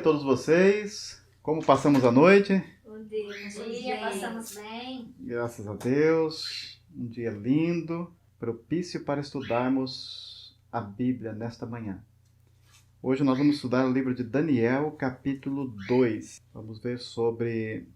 a todos vocês. Como passamos a noite? Bom dia, passamos bem. Graças a Deus. Um dia lindo, propício para estudarmos a Bíblia nesta manhã. Hoje nós vamos estudar o livro de Daniel, capítulo 2. Vamos ver sobre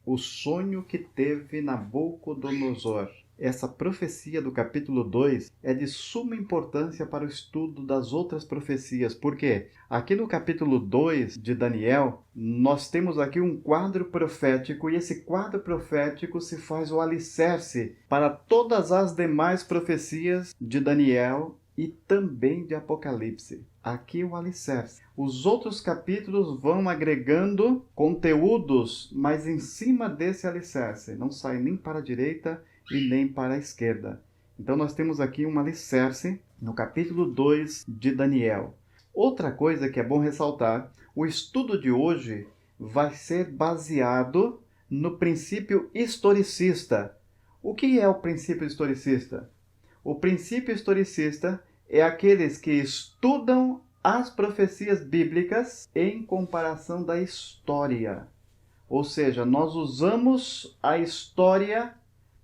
o sonho que teve Nabucodonosor. Essa profecia do capítulo 2 é de suma importância para o estudo das outras profecias. Por quê? Aqui no capítulo 2 de Daniel, nós temos aqui um quadro profético e esse quadro profético se faz o alicerce para todas as demais profecias de Daniel e também de Apocalipse. Aqui o alicerce. Os outros capítulos vão agregando conteúdos, mas em cima desse alicerce. Não sai nem para a direita e nem para a esquerda. Então nós temos aqui um alicerce no capítulo 2 de Daniel. Outra coisa que é bom ressaltar, o estudo de hoje vai ser baseado no princípio historicista. O que é o princípio historicista? O princípio historicista é aqueles que estudam as profecias bíblicas em comparação da história. Ou seja, nós usamos a história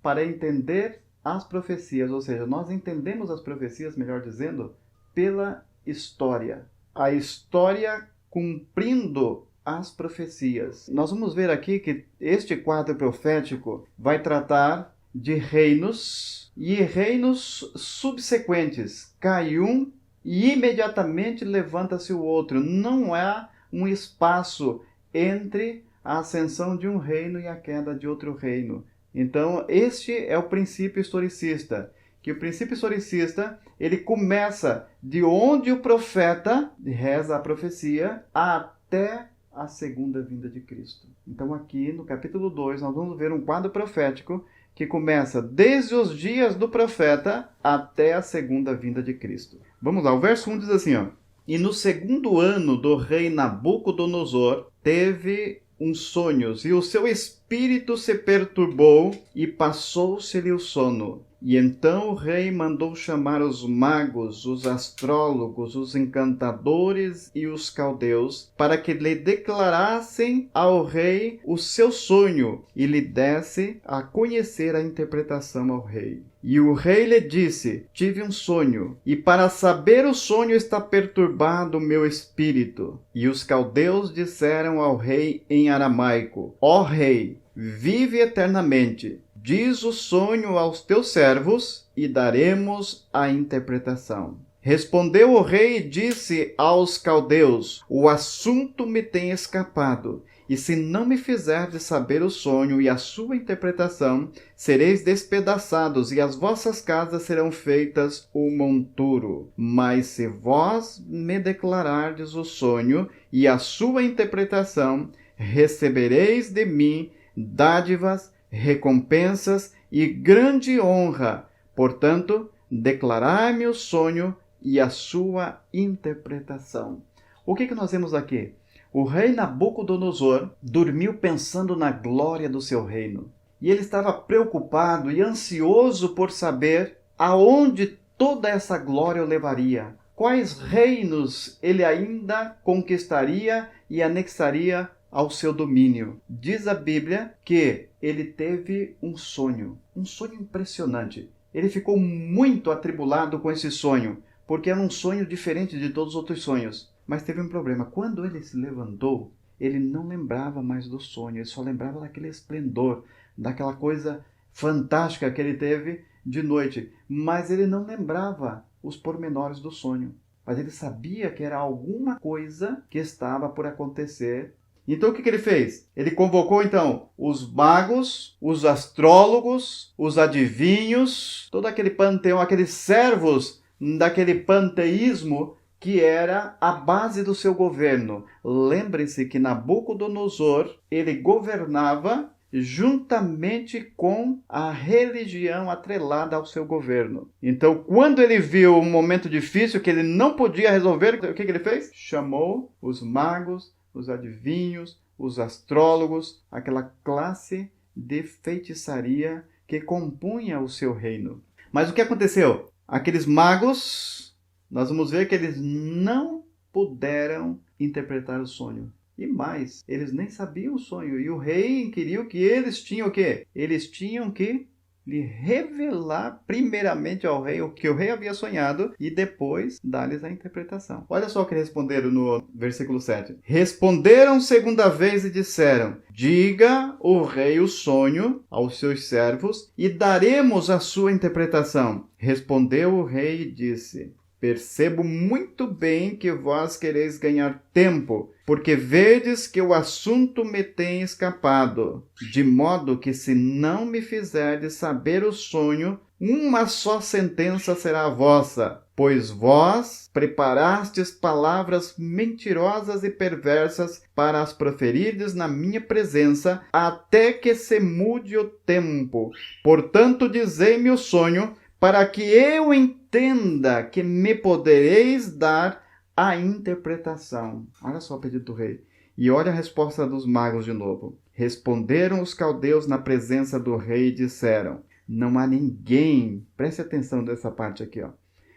para entender as profecias, ou seja, nós entendemos as profecias, melhor dizendo, pela história. A história cumprindo as profecias. Nós vamos ver aqui que este quadro profético vai tratar de reinos e reinos subsequentes. Cai um e imediatamente levanta-se o outro. Não há um espaço entre a ascensão de um reino e a queda de outro reino. Então, este é o princípio historicista, que o princípio historicista, ele começa de onde o profeta reza a profecia até a segunda vinda de Cristo. Então, aqui no capítulo 2, nós vamos ver um quadro profético que começa desde os dias do profeta até a segunda vinda de Cristo. Vamos lá, o verso 1 diz assim, ó: E no segundo ano do rei Nabucodonosor, teve uns sonhos, e o seu espírito se perturbou, e passou-se-lhe o sono. E então o rei mandou chamar os magos, os astrólogos, os encantadores e os caldeus, para que lhe declarassem ao rei o seu sonho, e lhe desse a conhecer a interpretação ao rei. E o rei lhe disse: Tive um sonho, e para saber o sonho está perturbado o meu espírito. E os caldeus disseram ao rei em aramaico: Ó rei, vive eternamente. Diz o sonho aos teus servos, e daremos a interpretação. Respondeu o rei e disse aos caldeus: O assunto me tem escapado, e se não me fizerdes saber o sonho e a sua interpretação, sereis despedaçados, e as vossas casas serão feitas um monturo. Mas se vós me declarardes o sonho e a sua interpretação, recebereis de mim dádivas, recompensas e grande honra. Portanto, declarai-me o sonho e a sua interpretação. O que nós vemos aqui? O rei Nabucodonosor dormiu pensando na glória do seu reino. E ele estava preocupado e ansioso por saber aonde toda essa glória o levaria. Quais reinos ele ainda conquistaria e anexaria ao seu domínio. Diz a Bíblia que ele teve um sonho impressionante. Ele ficou muito atribulado com esse sonho, porque era um sonho diferente de todos os outros sonhos. Mas teve um problema. Quando ele se levantou, ele não lembrava mais do sonho, ele só lembrava daquele esplendor, daquela coisa fantástica que ele teve de noite. Mas ele não lembrava os pormenores do sonho. Mas ele sabia que era alguma coisa que estava por acontecer. Então o que ele fez? Ele convocou então os magos, os astrólogos, os adivinhos, todo aquele panteão, aqueles servos daquele panteísmo que era a base do seu governo. Lembre-se que Nabucodonosor, ele governava juntamente com a religião atrelada ao seu governo. Então, quando ele viu um momento difícil que ele não podia resolver, o que ele fez? Chamou os magos, os adivinhos, os astrólogos, aquela classe de feitiçaria que compunha o seu reino. Mas o que aconteceu? Aqueles magos, nós vamos ver que eles não puderam interpretar o sonho. E mais, eles nem sabiam o sonho. E o rei inquiriu que eles tinham o quê? Eles tinham que lhe revelar primeiramente ao rei o que o rei havia sonhado e depois dar-lhes a interpretação. Olha só o que responderam no versículo 7. Responderam segunda vez e disseram: diga o rei o sonho aos seus servos e daremos a sua interpretação. Respondeu o rei e disse: percebo muito bem que vós quereis ganhar tempo, porque vedes que o assunto me tem escapado, de modo que se não me fizerdes saber o sonho, uma só sentença será vossa, pois vós preparastes palavras mentirosas e perversas para as proferirdes na minha presença, até que se mude o tempo. Portanto, dizei-me o sonho, para que eu entenda que me podereis dar a interpretação. Olha só o pedido do rei. E olha a resposta dos magos de novo. Responderam os caldeus na presença do rei e disseram: não há ninguém, preste atenção nessa parte aqui, ó.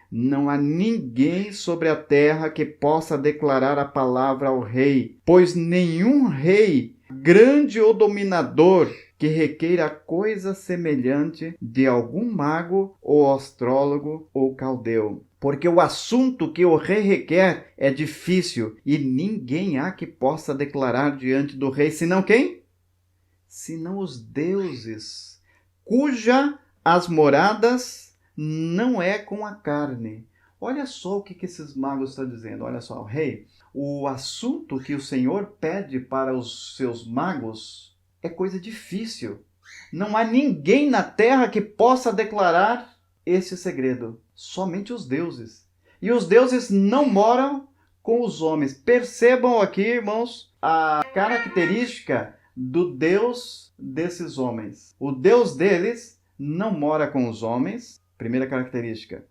Não há ninguém sobre a terra que possa declarar a palavra ao rei, pois nenhum rei, grande ou dominador, que requeira coisa semelhante de algum mago ou astrólogo ou caldeu. Porque o assunto que o rei requer é difícil e ninguém há que possa declarar diante do rei, senão quem? Senão os deuses, cuja as moradas não é com a carne. Olha só o que esses magos estão dizendo. Olha só, rei, o assunto que o Senhor pede para os seus magos é coisa difícil. Não há ninguém na terra que possa declarar esse segredo. Somente os deuses. E os deuses não moram com os homens. Percebam aqui, irmãos, a característica do Deus desses homens. O Deus deles não mora com os homens. Primeira característica.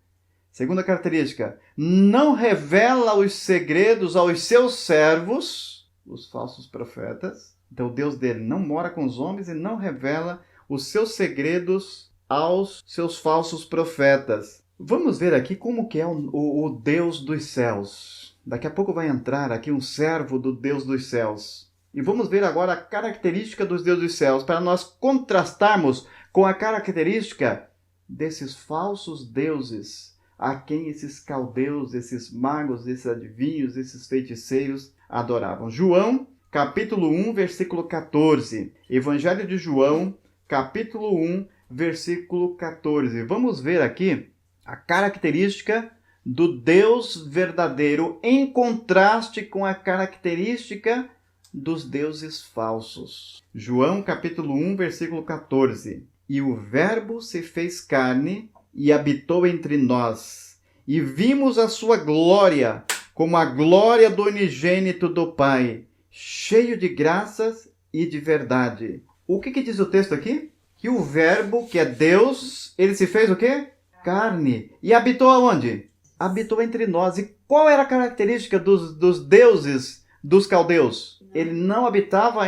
Segunda característica, não revela os segredos aos seus servos, os falsos profetas. Então, o Deus dele não mora com os homens e não revela os seus segredos aos seus falsos profetas. Vamos ver aqui como que é o Deus dos céus. Daqui a pouco vai entrar aqui um servo do Deus dos céus. E vamos ver agora a característica dos deuses dos céus, para nós contrastarmos com a característica desses falsos deuses, a quem esses caldeus, esses magos, esses adivinhos, esses feiticeiros adoravam. João, capítulo 1, versículo 14. Evangelho de João, capítulo 1, versículo 14. Vamos ver aqui a característica do Deus verdadeiro em contraste com a característica dos deuses falsos. João, capítulo 1, versículo 14. E o Verbo se fez carne e habitou entre nós, e vimos a sua glória, como a glória do unigênito do Pai, cheio de graças e de verdade. O que diz o texto aqui? Que o Verbo, que é Deus, ele se fez o quê? Carne. E habitou aonde? Habitou entre nós. E qual era a característica dos deuses dos caldeus? Ele não habitava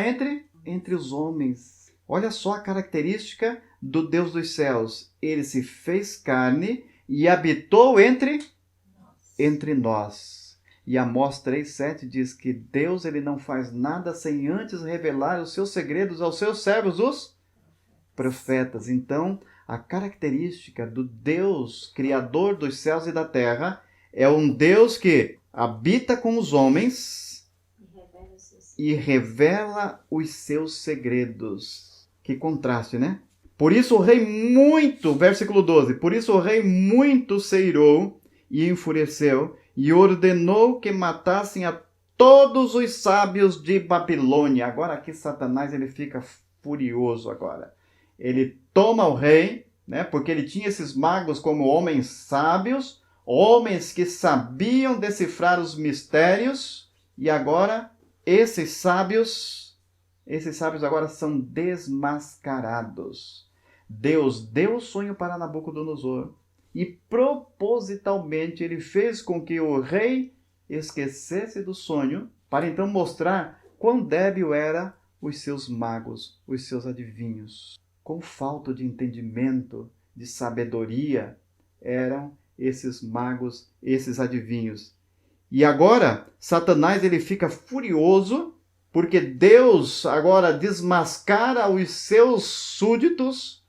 entre os homens. Olha só a característica do Deus dos céus. Ele se fez carne e habitou entre nós. E Amós 3,7 diz que Deus ele não faz nada sem antes revelar os seus segredos aos seus servos, os profetas. Então, a característica do Deus, Criador dos céus e da terra, é um Deus que habita com os homens e revela os seus segredos. Que contraste, né? Por isso o rei muito, versículo 12, por isso o rei muito se irou e enfureceu e ordenou que matassem a todos os sábios de Babilônia. Agora aqui Satanás ele fica furioso agora. Ele toma o rei, né? Porque ele tinha esses magos como homens sábios, homens que sabiam decifrar os mistérios, e agora esses sábios agora são desmascarados. Deus deu o sonho para Nabucodonosor e propositalmente ele fez com que o rei esquecesse do sonho para então mostrar quão débil eram os seus magos, os seus adivinhos. Quão falta de entendimento, de sabedoria eram esses magos, esses adivinhos. E agora, Satanás ele fica furioso porque Deus agora desmascara os seus súditos,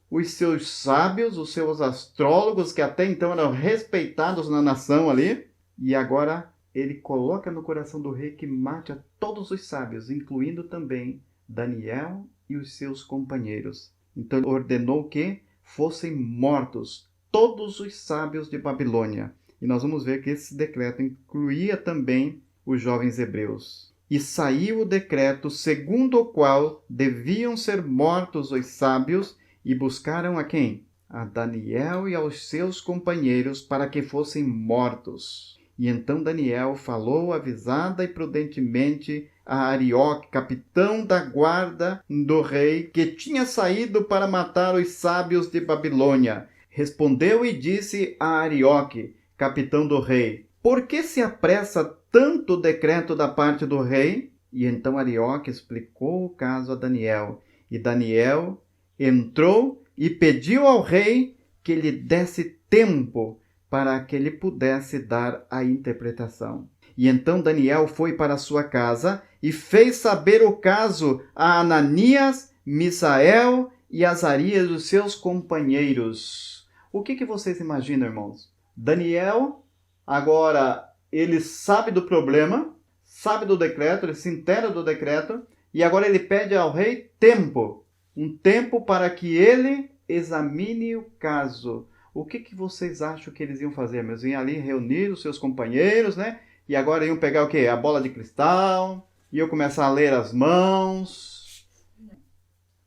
os seus sábios, os seus astrólogos, que até então eram respeitados na nação ali, e agora ele coloca no coração do rei que mate a todos os sábios, incluindo também Daniel e os seus companheiros. Então ele ordenou que fossem mortos todos os sábios de Babilônia. E nós vamos ver que esse decreto incluía também os jovens hebreus. E saiu o decreto segundo o qual deviam ser mortos os sábios, e buscaram a quem? A Daniel e aos seus companheiros para que fossem mortos. E então Daniel falou avisada e prudentemente a Arioque, capitão da guarda do rei, que tinha saído para matar os sábios de Babilônia. Respondeu e disse a Arioque, capitão do rei: por que se apressa tanto o decreto da parte do rei? E então Arioque explicou o caso a Daniel. E Daniel entrou e pediu ao rei que lhe desse tempo para que ele pudesse dar a interpretação. E então Daniel foi para sua casa e fez saber o caso a Ananias, Misael e Azarias, os seus companheiros. O que vocês imaginam, irmãos? Daniel, agora, ele sabe do problema, sabe do decreto, ele se entera do decreto, e agora ele pede ao rei tempo. Um tempo para que ele examine o caso. O que vocês acham que eles iam fazer? Eles iam ali reunir os seus companheiros, né? E agora iam pegar o quê? A bola de cristal, iam começar a ler as mãos.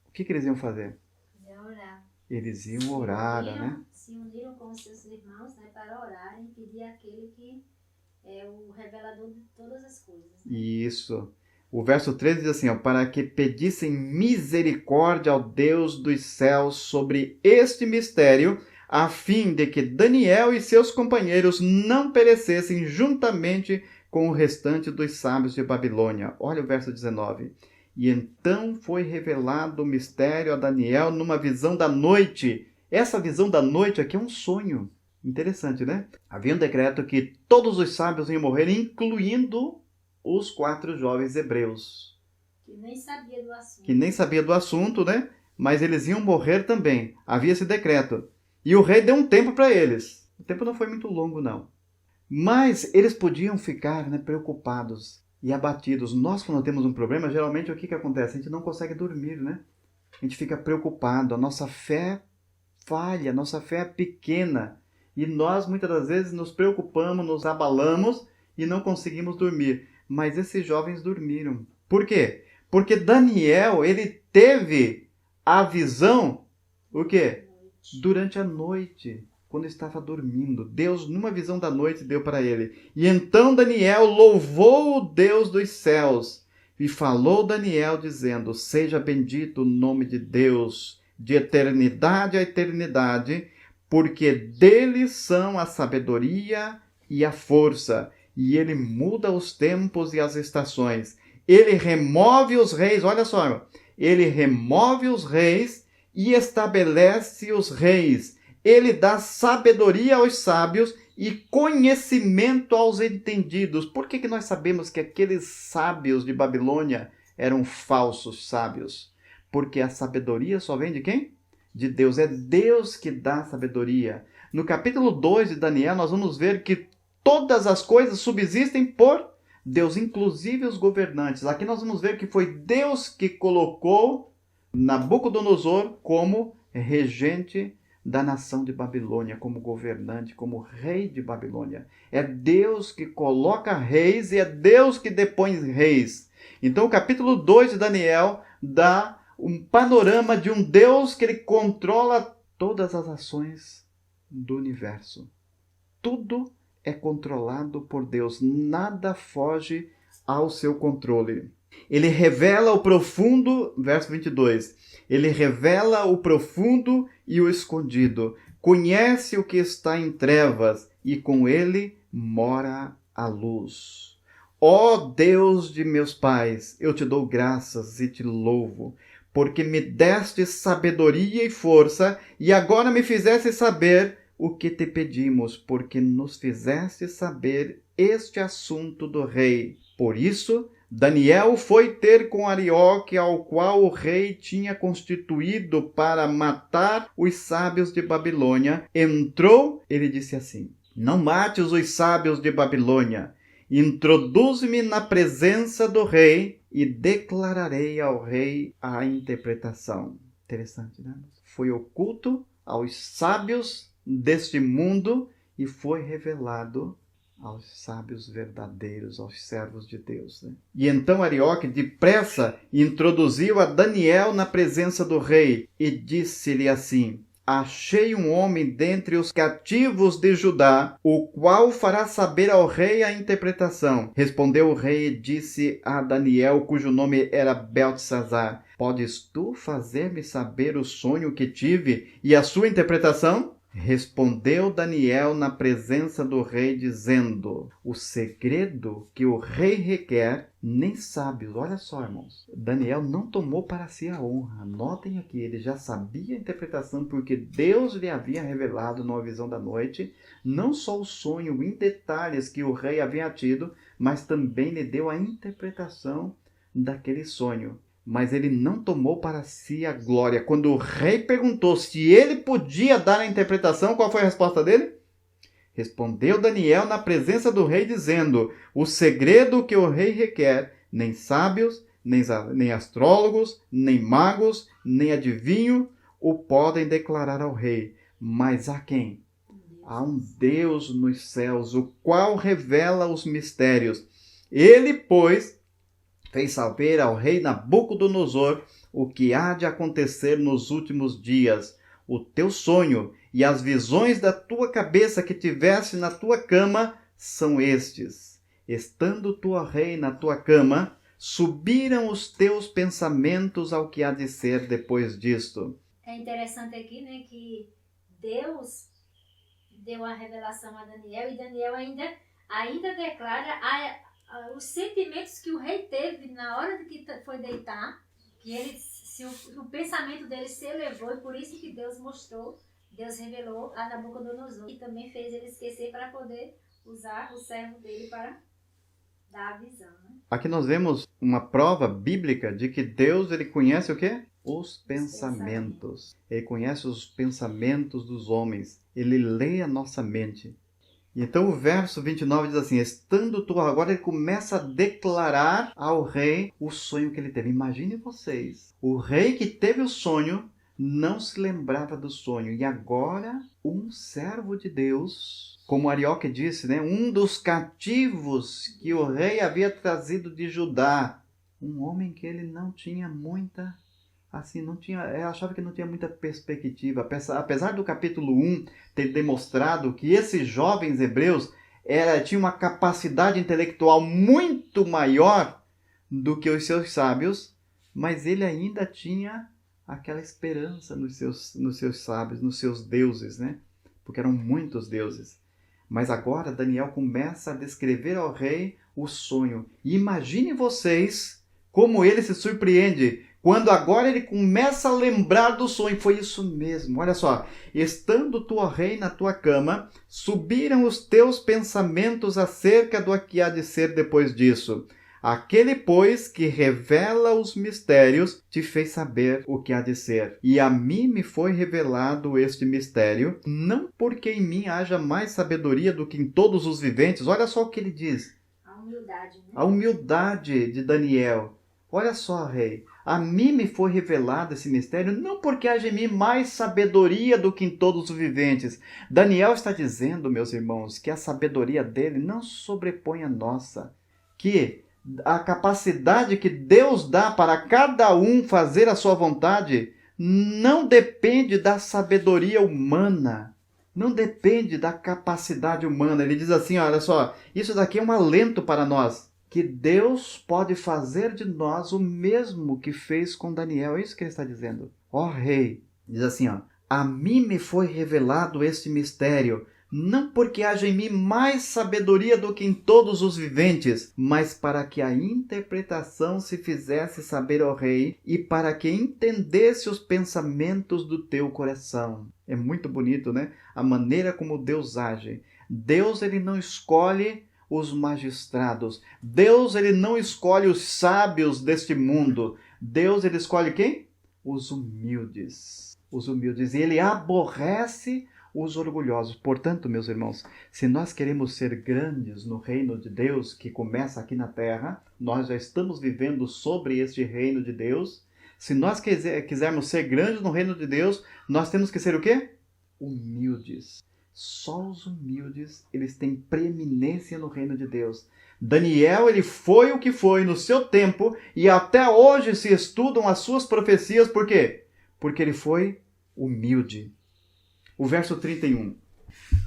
O que eles iam fazer? Orar. Eles iam orar, né? Se uniram com os seus irmãos, né, para orar e pedir àquele que é o revelador de todas as coisas. Né? Isso. O verso 13 diz assim, ó, para que pedissem misericórdia ao Deus dos céus sobre este mistério, a fim de que Daniel e seus companheiros não perecessem juntamente com o restante dos sábios de Babilônia. Olha o verso 19. E então foi revelado o mistério a Daniel numa visão da noite. Essa visão da noite aqui é um sonho. Interessante, né? Havia um decreto que todos os sábios iam morrer, incluindo os 4 jovens hebreus. Que nem sabia do assunto. Que nem sabia do assunto, né? Mas eles iam morrer também. Havia esse decreto. E o rei deu um tempo para eles. O tempo não foi muito longo, não. Mas eles podiam ficar, né, preocupados e abatidos. Nós, quando temos um problema, geralmente o que acontece? A gente não consegue dormir, né? A gente fica preocupado. A nossa fé falha, a nossa fé é pequena. E nós, muitas das vezes, nos preocupamos, nos abalamos e não conseguimos dormir. Mas esses jovens dormiram. Por quê? Porque Daniel, ele teve a visão, o quê? Durante a noite, quando estava dormindo. Deus, numa visão da noite, deu para ele. E então Daniel louvou o Deus dos céus. E falou Daniel dizendo, seja bendito o nome de Deus, de eternidade a eternidade, porque dele são a sabedoria e a força. E ele muda os tempos e as estações. Ele remove os reis, olha só, ele remove os reis e estabelece os reis. Ele dá sabedoria aos sábios e conhecimento aos entendidos. Por que nós sabemos que aqueles sábios de Babilônia eram falsos sábios? Porque a sabedoria só vem de quem? De Deus. É Deus que dá sabedoria. No capítulo 2 de Daniel, nós vamos ver que todas as coisas subsistem por Deus, inclusive os governantes. Aqui nós vamos ver que foi Deus que colocou Nabucodonosor como regente da nação de Babilônia, como governante, como rei de Babilônia. É Deus que coloca reis e é Deus que depõe reis. Então o capítulo 2 de Daniel dá um panorama de um Deus que ele controla todas as ações do universo. Tudo é controlado por Deus, nada foge ao seu controle. Ele revela o profundo, verso 22, ele revela o profundo e o escondido, conhece o que está em trevas e com ele mora a luz. Ó Deus de meus pais, eu te dou graças e te louvo, porque me deste sabedoria e força e agora me fizeste saber o que te pedimos, porque nos fizeste saber este assunto do rei. Por isso, Daniel foi ter com Arioque, ao qual o rei tinha constituído para matar os sábios de Babilônia. Entrou, ele disse assim: não mates os sábios de Babilônia. Introduz-me na presença do rei e declararei ao rei a interpretação. Interessante, né? Foi oculto aos sábios deste mundo e foi revelado aos sábios verdadeiros, aos servos de Deus, né? E então Arioque depressa introduziu a Daniel na presença do rei e disse-lhe assim: achei um homem dentre os cativos de Judá, o qual fará saber ao rei a interpretação. Respondeu o rei e disse a Daniel, cujo nome era Beltesazar: podes tu fazer-me saber o sonho que tive e a sua interpretação? Respondeu Daniel na presença do rei, dizendo: o segredo que o rei requer, nem sábios. Olha só, irmãos. Daniel não tomou para si a honra. Notem aqui, ele já sabia a interpretação, porque Deus lhe havia revelado numa visão da noite, não só o sonho em detalhes que o rei havia tido, mas também lhe deu a interpretação daquele sonho. Mas ele não tomou para si a glória. Quando o rei perguntou se ele podia dar a interpretação, qual foi a resposta dele? Respondeu Daniel na presença do rei, dizendo: o segredo que o rei requer, nem sábios, nem astrólogos, nem magos, nem adivinho o podem declarar ao rei. Mas a quem? Há um Deus nos céus, o qual revela os mistérios. Ele, pois, fez saber ao rei Nabucodonosor o que há de acontecer nos últimos dias. O teu sonho e as visões da tua cabeça que tiveste na tua cama são estes. Estando tu, ó rei, na tua cama, subiram os teus pensamentos ao que há de ser depois disto. É interessante aqui, né, que Deus deu a revelação a Daniel e Daniel ainda declara os sentimentos que o rei teve na hora de que foi deitar, que o pensamento dele se elevou, e por isso que Deus revelou a Nabucodonosor, e também fez ele esquecer para poder usar o servo dele para dar a visão, né? Aqui nós vemos uma prova bíblica de que Deus, ele conhece o quê? Os pensamentos. Ele conhece os pensamentos dos homens. Ele lê a nossa mente. Então o verso 29 diz assim: estando tu, agora ele começa a declarar ao rei o sonho que ele teve. Imagine vocês, o rei que teve o sonho não se lembrava do sonho, e agora um servo de Deus, como Arioque disse, né, um dos cativos que o rei havia trazido de Judá, um homem que ele não tinha muita, assim, eu achava que não tinha muita perspectiva, apesar do capítulo 1 ter demonstrado que esses jovens hebreus tinham uma capacidade intelectual muito maior do que os seus sábios, mas ele ainda tinha aquela esperança nos seus sábios, nos seus deuses, né? Porque eram muitos deuses. Mas agora Daniel começa a descrever ao rei o sonho. E imagine vocês como ele se surpreende quando agora ele começa a lembrar do sonho. Foi isso mesmo, olha só. Estando tu, ó rei, na tua cama, subiram os teus pensamentos acerca do que há de ser depois disso. Aquele, pois, que revela os mistérios, te fez saber o que há de ser. E a mim me foi revelado este mistério, não porque em mim haja mais sabedoria do que em todos os viventes. Olha só o que ele diz. A humildade, né? A humildade de Daniel. Olha só, rei. A mim me foi revelado esse mistério, não porque haja em mim mais sabedoria do que em todos os viventes. Daniel está dizendo, meus irmãos, que a sabedoria dele não sobrepõe a nossa. Que a capacidade que Deus dá para cada um fazer a sua vontade não depende da sabedoria humana, não depende da capacidade humana. Ele diz assim, olha só, isso daqui é um alento para nós, que Deus pode fazer de nós o mesmo que fez com Daniel. É isso que ele está dizendo. Ó rei, diz assim, a mim me foi revelado este mistério, não porque haja em mim mais sabedoria do que em todos os viventes, mas para que a interpretação se fizesse saber ao rei e para que entendesse os pensamentos do teu coração. É muito bonito, né? A maneira como Deus age. Deus, ele não escolhe os magistrados. Deus, ele não escolhe os sábios deste mundo. Deus, ele escolhe quem? Os humildes. Os humildes. E ele aborrece os orgulhosos. Portanto, meus irmãos, se nós queremos ser grandes no reino de Deus, que começa aqui na terra, nós já estamos vivendo sobre este reino de Deus. Se nós quisermos ser grandes no reino de Deus, nós temos que ser o quê? Humildes. Só os humildes, eles têm preeminência no reino de Deus. Daniel, ele foi o que foi no seu tempo e até hoje se estudam as suas profecias. Por quê? Porque ele foi humilde. O verso 31.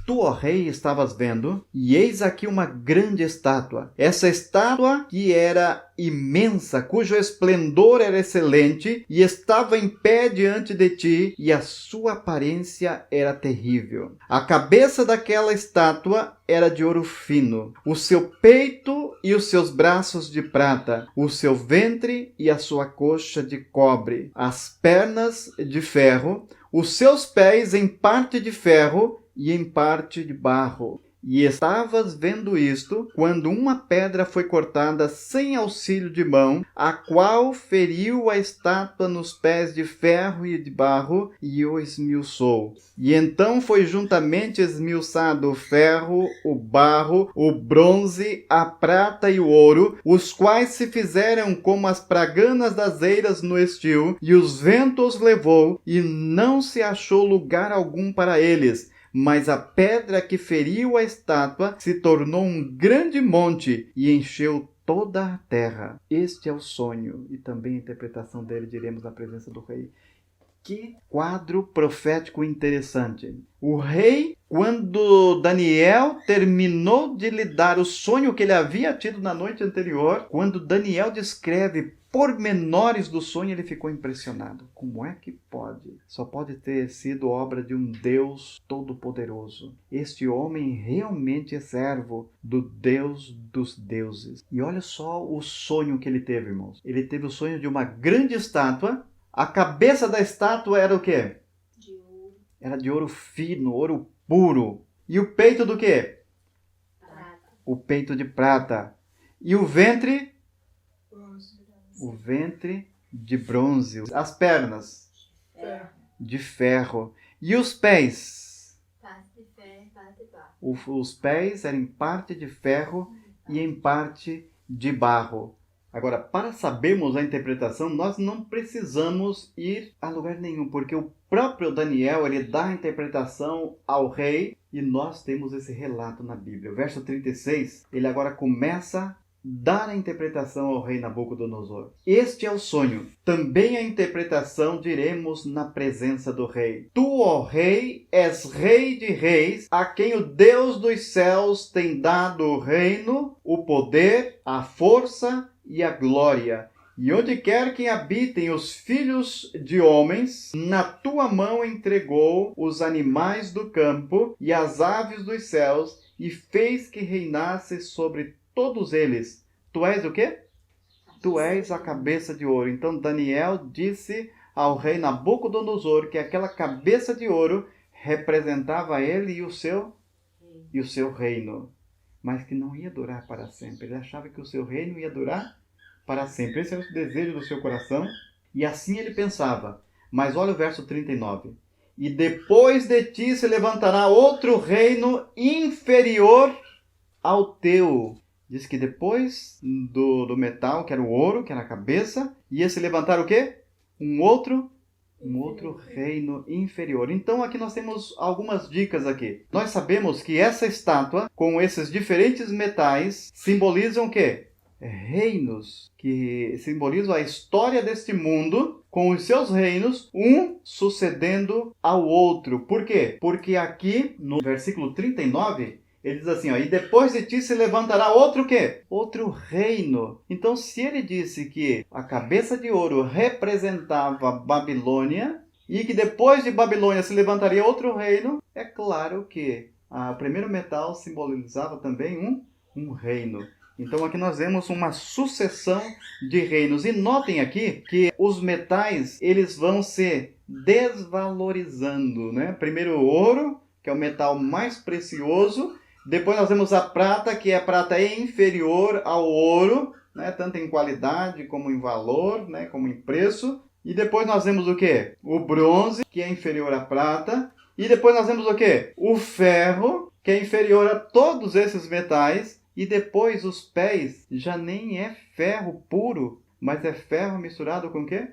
Tu, ó rei, estavas vendo, e eis aqui uma grande estátua. Essa estátua que era imensa, cujo esplendor era excelente, e estava em pé diante de ti, e a sua aparência era terrível. A cabeça daquela estátua era de ouro fino, o seu peito e os seus braços de prata, o seu ventre e a sua coxa de cobre, as pernas de ferro, os seus pés em parte de ferro e em parte de barro. E estavas vendo isto, quando uma pedra foi cortada sem auxílio de mão, a qual feriu a estátua nos pés de ferro e de barro, e o esmiuçou. E então foi juntamente esmiuçado o ferro, o barro, o bronze, a prata e o ouro, os quais se fizeram como as praganas das eiras no estio, e os ventos levou, e não se achou lugar algum para eles. Mas a pedra que feriu a estátua se tornou um grande monte e encheu toda a terra. Este é o sonho e também a interpretação dele, diremos na presença do rei. Que quadro profético interessante. O rei, quando Daniel terminou de lhe dar o sonho que ele havia tido na noite anterior, quando Daniel descreve pormenores do sonho, ele ficou impressionado. Como é que pode? Só pode ter sido obra de um Deus todo-poderoso. Este homem realmente é servo do Deus dos deuses. E olha só o sonho que ele teve, irmãos. Ele teve o sonho de uma grande estátua. A cabeça da estátua era o quê? De ouro. Era de ouro fino, ouro puro. E o peito do quê? Prata. O peito de prata. E o ventre? Bronze. O ventre de bronze. As pernas? Ferro. De ferro. E os pés? Parte de ferro, parte de barro. Os pés eram em parte de ferro e em parte de barro. Agora, para sabermos a interpretação, nós não precisamos ir a lugar nenhum, porque o próprio Daniel, ele dá a interpretação ao rei e nós temos esse relato na Bíblia. O verso 36, ele agora começa dar a interpretação ao rei Nabucodonosor. Este é o sonho. Também a interpretação diremos na presença do rei. Tu, ó rei, és rei de reis, a quem o Deus dos céus tem dado o reino, o poder, a força e a glória. E onde quer que habitem os filhos de homens, na tua mão entregou os animais do campo e as aves dos céus, e fez que reinasse sobre todos eles. Tu és o quê? Tu és a cabeça de ouro. Então Daniel disse ao rei Nabucodonosor que aquela cabeça de ouro representava ele e o seu reino. Mas que não ia durar para sempre. Ele achava que o seu reino ia durar para sempre. Esse era o desejo do seu coração. E assim ele pensava. Mas olha o verso 39. E depois de ti se levantará outro reino inferior ao teu. Diz que depois do metal, que era o ouro, que era a cabeça, ia se levantar o quê? Um outro reino inferior. Então aqui nós temos algumas dicas aqui. Nós sabemos que essa estátua, com esses diferentes metais, simbolizam o quê? Reinos, que simbolizam a história deste mundo, com os seus reinos, um sucedendo ao outro. Por quê? Porque aqui, no versículo 39, ele diz assim, ó, e depois de ti se levantará outro o quê? Outro reino. Então, se ele disse que a cabeça de ouro representava Babilônia, e que depois de Babilônia se levantaria outro reino, é claro que o primeiro metal simbolizava também um reino. Então aqui nós vemos uma sucessão de reinos. E notem aqui que os metais, eles vão se desvalorizando, né? Primeiro o ouro, que é o metal mais precioso, Depois nós temos a prata, que a prata é inferior ao ouro, né? Tanto em qualidade como em valor, né? Como em preço. E depois nós temos o quê? O bronze, que é inferior à prata. E depois nós temos o quê? O ferro, que é inferior a todos esses metais. E depois os pés já nem é ferro puro, mas é ferro misturado com o quê?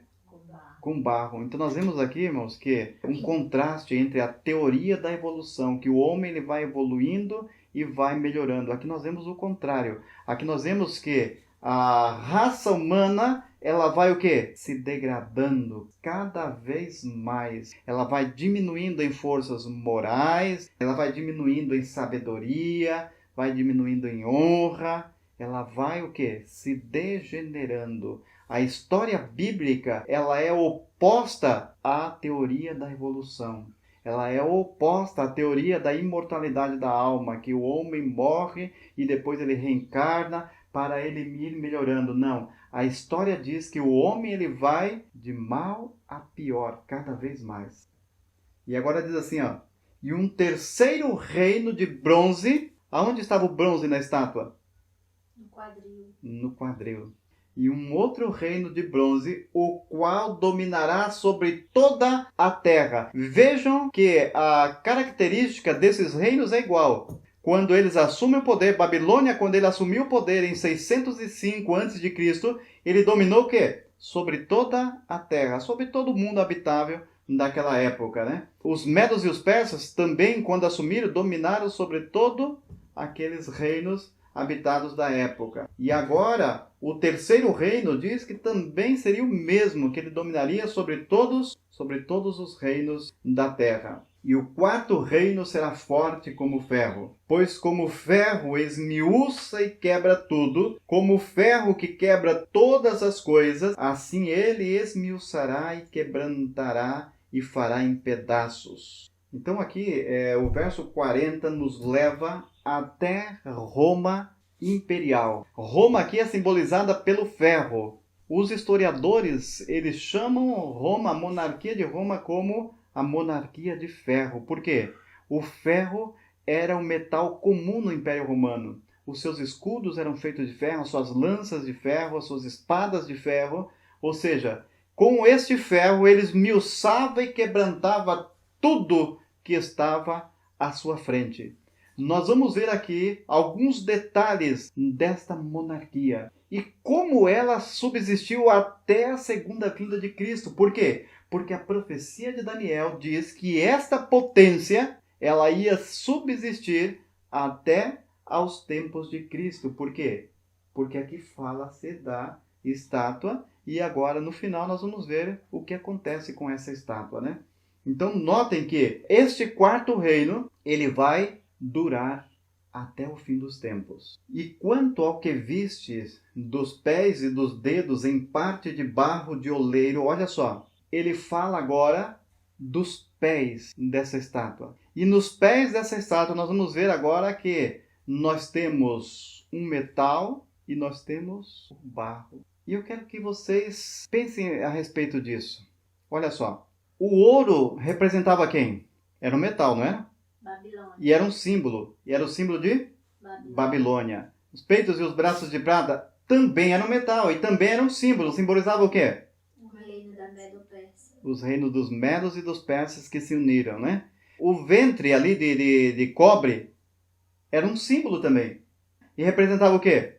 Com barro. Então nós vemos aqui, irmãos, que um contraste entre a teoria da evolução, que o homem ele vai evoluindo e vai melhorando. Aqui nós vemos o contrário. Aqui nós vemos que a raça humana, ela vai o quê? Se degradando cada vez mais. Ela vai diminuindo em forças morais, ela vai diminuindo em sabedoria, vai diminuindo em honra. Ela vai o quê? Se degenerando. A história bíblica, ela é oposta à teoria da evolução. Ela é oposta à teoria da imortalidade da alma, que o homem morre e depois ele reencarna para ele ir melhorando. Não, a história diz que o homem ele vai de mal a pior, cada vez mais. E agora diz assim, ó, e um terceiro reino de bronze. Aonde estava o bronze na estátua? No quadril. No quadril. E um outro reino de bronze, o qual dominará sobre toda a terra. Vejam que a característica desses reinos é igual. Quando eles assumem o poder, Babilônia, quando ele assumiu o poder em 605 a.C., ele dominou o quê? Sobre toda a terra, sobre todo o mundo habitável daquela época, né? Os medos e os persas também, quando assumiram, dominaram sobre todo aqueles reinos habitados da época. E agora, o terceiro reino diz que também seria o mesmo, que ele dominaria sobre todos os reinos da terra. E o quarto reino será forte como o ferro, pois como o ferro esmiuça e quebra tudo, como o ferro que quebra todas as coisas, assim ele esmiuçará e quebrantará e fará em pedaços. Então aqui o verso 40 nos leva até Roma imperial. Roma aqui é simbolizada pelo ferro. Os historiadores, eles chamam Roma, a monarquia de Roma, como a monarquia de ferro. Por quê? O ferro era um metal comum no Império Romano. Os seus escudos eram feitos de ferro, as suas lanças de ferro, as suas espadas de ferro. Ou seja, com este ferro eles esmiuçava e quebrantava tudo que estava à sua frente. Nós vamos ver aqui alguns detalhes desta monarquia e como ela subsistiu até a segunda vinda de Cristo. Por quê? Porque a profecia de Daniel diz que esta potência ela ia subsistir até aos tempos de Cristo. Por quê? Porque aqui fala-se da estátua e agora no final nós vamos ver o que acontece com essa estátua, né? Então notem que este quarto reino ele vai durar até o fim dos tempos. E quanto ao que vistes dos pés e dos dedos em parte de barro de oleiro, olha só, ele fala agora dos pés dessa estátua. E nos pés dessa estátua nós vamos ver agora que nós temos um metal e nós temos o barro. E eu quero que vocês pensem a respeito disso. Olha só, o ouro representava quem? Era um metal, não era? Babilônia. E era um símbolo. E era o símbolo de Babilônia. Os peitos e os braços de prata também eram metal. E também eram um símbolo. Simbolizava o quê? O reino da Medo-Pérsia. Os reinos dos medos e dos persas que se uniram, né? O ventre ali de cobre era um símbolo também. E representava o quê?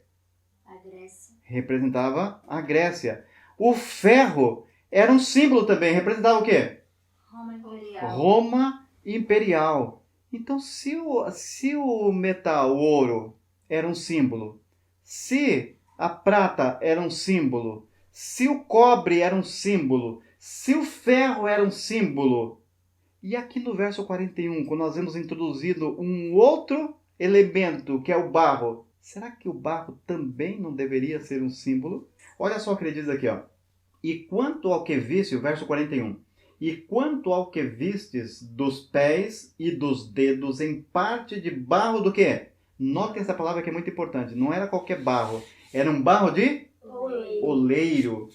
A Grécia. Representava a Grécia. O ferro era um símbolo também. Representava o quê? Roma Imperial. Roma Imperial. Então, se o metal, o ouro, era um símbolo, se a prata era um símbolo, se o cobre era um símbolo, se o ferro era um símbolo, e aqui no verso 41, quando nós vemos introduzido um outro elemento, que é o barro, será que o barro também não deveria ser um símbolo? Olha só o que ele diz aqui, ó. E quanto ao que viste, o verso 41, e quanto ao que vistes dos pés e dos dedos em parte de barro do quê? Notem essa palavra que é muito importante. Não era qualquer barro. Era um barro de oleiro.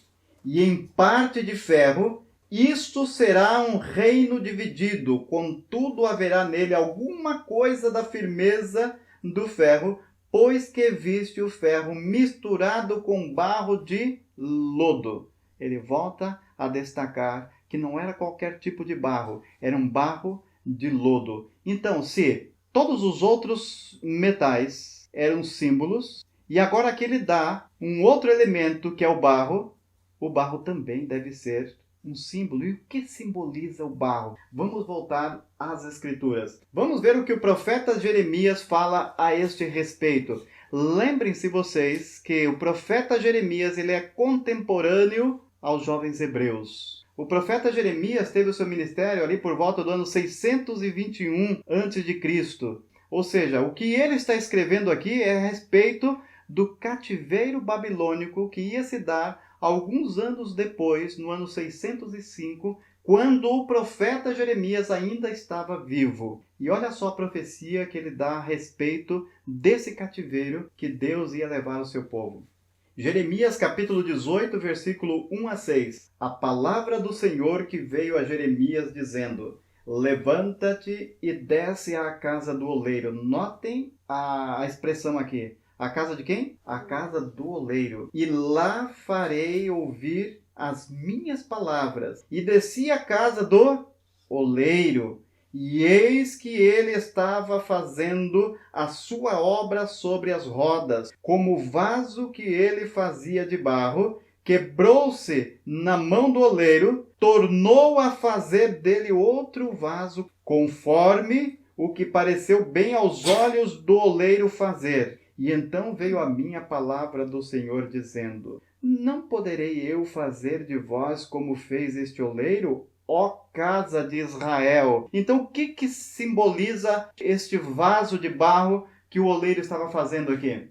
E em parte de ferro, isto será um reino dividido. Contudo, haverá nele alguma coisa da firmeza do ferro, pois que viste o ferro misturado com barro de lodo. Ele volta a destacar que não era qualquer tipo de barro, era um barro de lodo. Então, se todos os outros metais eram símbolos, e agora que ele dá um outro elemento que é o barro também deve ser um símbolo. E o que simboliza o barro? Vamos voltar às Escrituras. Vamos ver o que o profeta Jeremias fala a este respeito. Lembrem-se vocês que o profeta Jeremias ele é contemporâneo aos jovens hebreus. O profeta Jeremias teve o seu ministério ali por volta do ano 621 a.C. Ou seja, o que ele está escrevendo aqui é a respeito do cativeiro babilônico que ia se dar alguns anos depois, no ano 605, quando o profeta Jeremias ainda estava vivo. E olha só a profecia que ele dá a respeito desse cativeiro que Deus ia levar ao seu povo. Jeremias capítulo 18, versículo 1 a 6. A palavra do Senhor que veio a Jeremias dizendo: levanta-te e desce à casa do oleiro. Notem a expressão aqui. A casa de quem? A casa do oleiro. E lá farei ouvir as minhas palavras. E desci à casa do oleiro. E eis que ele estava fazendo a sua obra sobre as rodas, como o vaso que ele fazia de barro, quebrou-se na mão do oleiro, tornou a fazer dele outro vaso, conforme o que pareceu bem aos olhos do oleiro fazer. E então veio a mim a palavra do Senhor, dizendo: não poderei eu fazer de vós como fez este oleiro, ó casa de Israel? Então, o que simboliza este vaso de barro que o oleiro estava fazendo aqui?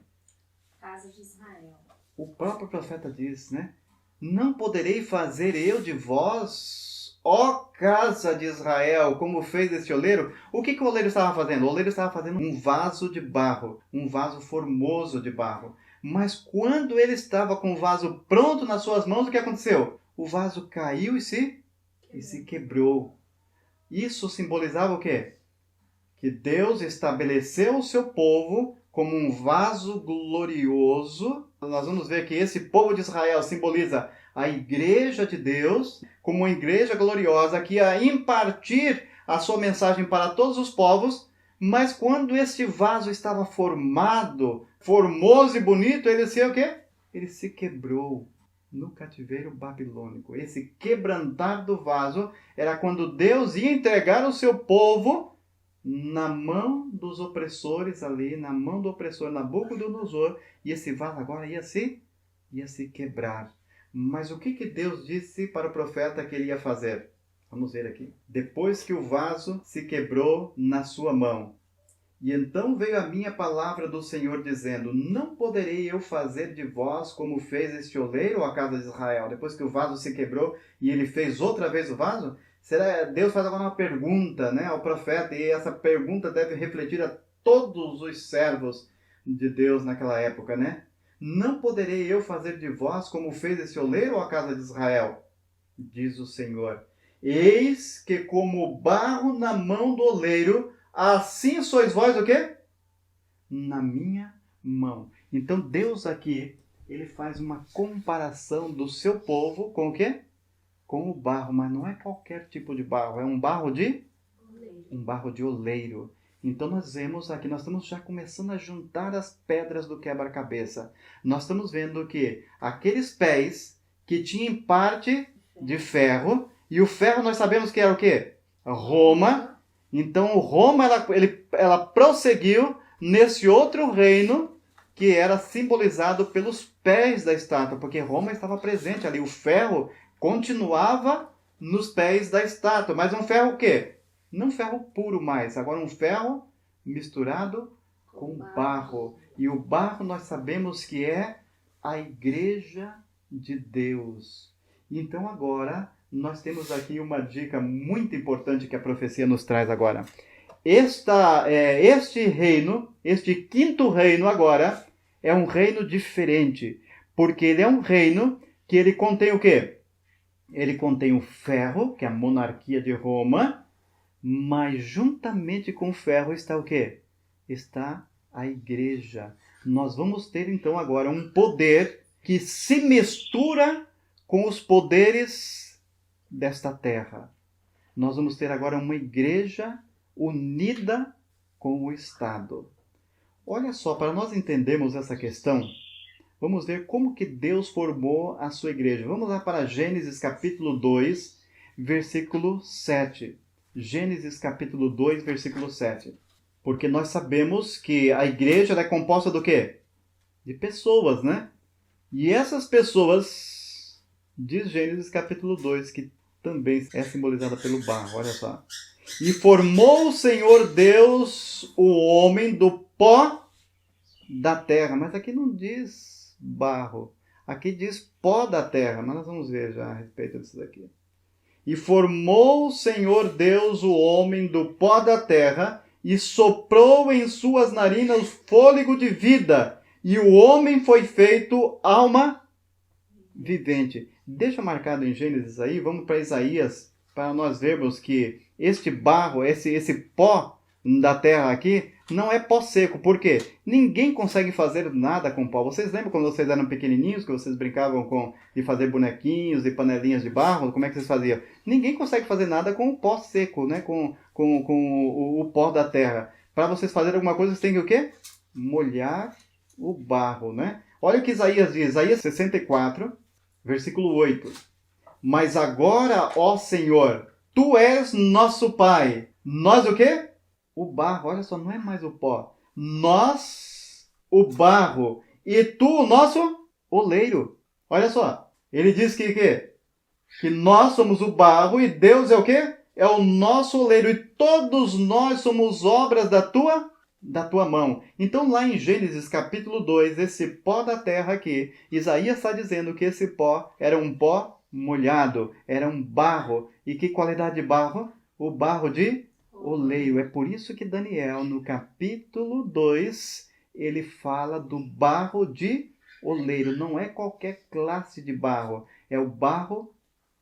Casa de Israel. O próprio profeta diz, né? Não poderei fazer eu de vós, ó casa de Israel, como fez este oleiro? O que o oleiro estava fazendo? O oleiro estava fazendo um vaso de barro, um vaso formoso de barro. Mas quando ele estava com o vaso pronto nas suas mãos, o que aconteceu? O vaso caiu e se quebrou. Isso simbolizava o quê? Que Deus estabeleceu o seu povo como um vaso glorioso. Nós vamos ver que esse povo de Israel simboliza a igreja de Deus, como uma igreja gloriosa que ia impartir a sua mensagem para todos os povos. Mas quando este vaso estava formado, formoso e bonito, ele se o quê? Ele se quebrou no cativeiro babilônico. Esse quebrantar do vaso era quando Deus ia entregar o seu povo na mão dos opressores ali, na mão do opressor Nabucodonosor, e esse vaso agora ia se quebrar. Mas o que Deus disse para o profeta que ele ia fazer? Vamos ver aqui. Depois que o vaso se quebrou na sua mão, e então veio a minha palavra do Senhor dizendo: não poderei eu fazer de vós como fez este oleiro, a casa de Israel? Depois que o vaso se quebrou e ele fez outra vez o vaso? Deus faz agora uma pergunta, né, ao profeta, e essa pergunta deve refletir a todos os servos de Deus naquela época, né? Não poderei eu fazer de vós como fez esse oleiro, a casa de Israel? Diz o Senhor: eis que como barro na mão do oleiro, assim sois vós o quê? Na minha mão. Então Deus aqui, ele faz uma comparação do seu povo com o quê? Com o barro, mas não é qualquer tipo de barro, é um barro de oleiro. Então nós vemos aqui, nós estamos já começando a juntar as pedras do quebra-cabeça. Nós estamos vendo que aqueles pés que tinham parte de ferro, e o ferro nós sabemos que era o quê? Roma. Então Roma ela prosseguiu nesse outro reino que era simbolizado pelos pés da estátua, porque Roma estava presente ali. O ferro continuava nos pés da estátua, mas um ferro o quê? Não ferro puro mais, agora um ferro misturado com barro. E o barro nós sabemos que é a igreja de Deus. Então agora nós temos aqui uma dica muito importante que a profecia nos traz agora. Este reino, este quinto reino agora, é um reino diferente, porque ele é um reino que ele contém o quê? Ele contém o ferro, que é a monarquia de Roma, mas juntamente com o ferro está o quê? Está a igreja. Nós vamos ter então agora um poder que se mistura com os poderes desta terra. Nós vamos ter agora uma igreja unida com o Estado. Olha só, para nós entendermos essa questão, vamos ver como que Deus formou a sua igreja. Vamos lá para Gênesis capítulo 2, versículo 7. Gênesis capítulo 2, versículo 7. Porque nós sabemos que a igreja é composta do quê? De pessoas, né? E essas pessoas, diz Gênesis capítulo 2, que também é simbolizada pelo barro, olha só. E formou o Senhor Deus o homem do pó da terra. Mas aqui não diz barro. Aqui diz pó da terra. Mas nós vamos ver já a respeito disso daqui. E formou o Senhor Deus o homem do pó da terra e soprou em suas narinas fôlego de vida. E o homem foi feito alma vivente. Deixa marcado em Gênesis aí, vamos para Isaías, para nós vermos que este barro, esse pó da terra aqui, não é pó seco. Por quê? Ninguém consegue fazer nada com pó. Vocês lembram quando vocês eram pequenininhos, que vocês brincavam de fazer bonequinhos e panelinhas de barro? Como é que vocês faziam? Ninguém consegue fazer nada com o pó seco, né? com o pó da terra. Para vocês fazerem alguma coisa, vocês têm que o quê? Molhar o barro, né? Olha o que Isaías diz, Isaías 64, versículo 8. Mas agora, ó Senhor, Tu és nosso Pai. Nós o quê? O barro, olha só, não é mais o pó. Nós, o barro. E Tu, o nosso oleiro. Olha só, ele diz que nós somos o barro e Deus é o quê? É o nosso oleiro. E todos nós somos obras da tua mão. Então lá em Gênesis capítulo 2, esse pó da terra aqui, Isaías está dizendo que esse pó era um pó molhado, era um barro. E que qualidade de barro? O barro de oleiro. É por isso que Daniel, no capítulo 2, ele fala do barro de oleiro. Não é qualquer classe de barro, é o barro